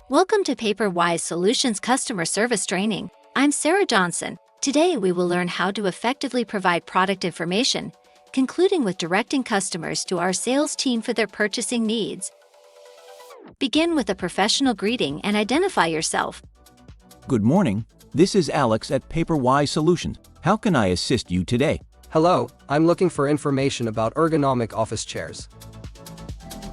Welcome to PaperWise Solutions Customer Service Training. I'm Sarah Johnson. Today we will learn how to effectively provide product information, concluding with directing customers to our sales team for their purchasing needs. Begin with a professional greeting and identify yourself. Good morning, this is Alex at PaperWise Solutions. How can I assist you today? Hello, I'm looking for information about ergonomic office chairs.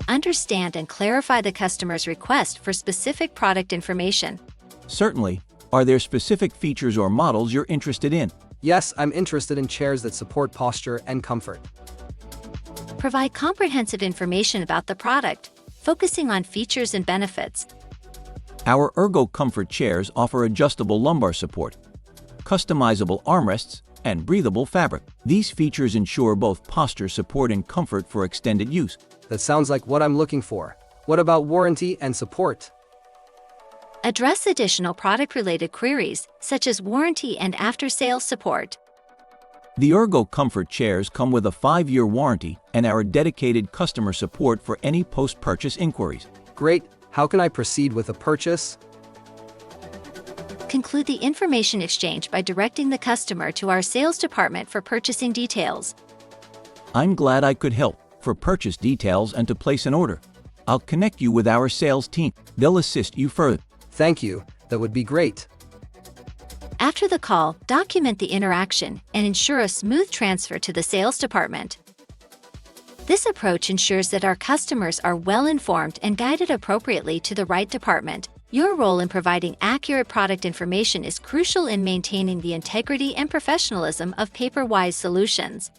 Understand and clarify the customer's request for specific product information. Certainly. Are there specific features or models you're interested in? Yes, I'm interested in chairs that support posture and comfort. Provide comprehensive information about the product, focusing on features and benefits. Our Ergo Comfort chairs offer adjustable lumbar support, customizable armrests, and breathable fabric. These features ensure both posture support and comfort for extended use. That sounds like what I'm looking for. What about warranty and support? Address additional product-related queries, such as warranty and after-sales support. The Ergo Comfort chairs come with a 5-year warranty and our dedicated customer support for any post-purchase inquiries. Great. How can I proceed with a purchase? Conclude the information exchange by directing the customer to our sales department for purchasing details. I'm glad I could help. For purchase details and to place an order, I'll connect you with our sales team. They'll assist you further. Thank you. That would be great. After the call, document the interaction and ensure a smooth transfer to the sales department. This approach ensures that our customers are well informed and guided appropriately to the right department. Your role in providing accurate product information is crucial in maintaining the integrity and professionalism of PaperWise Solutions.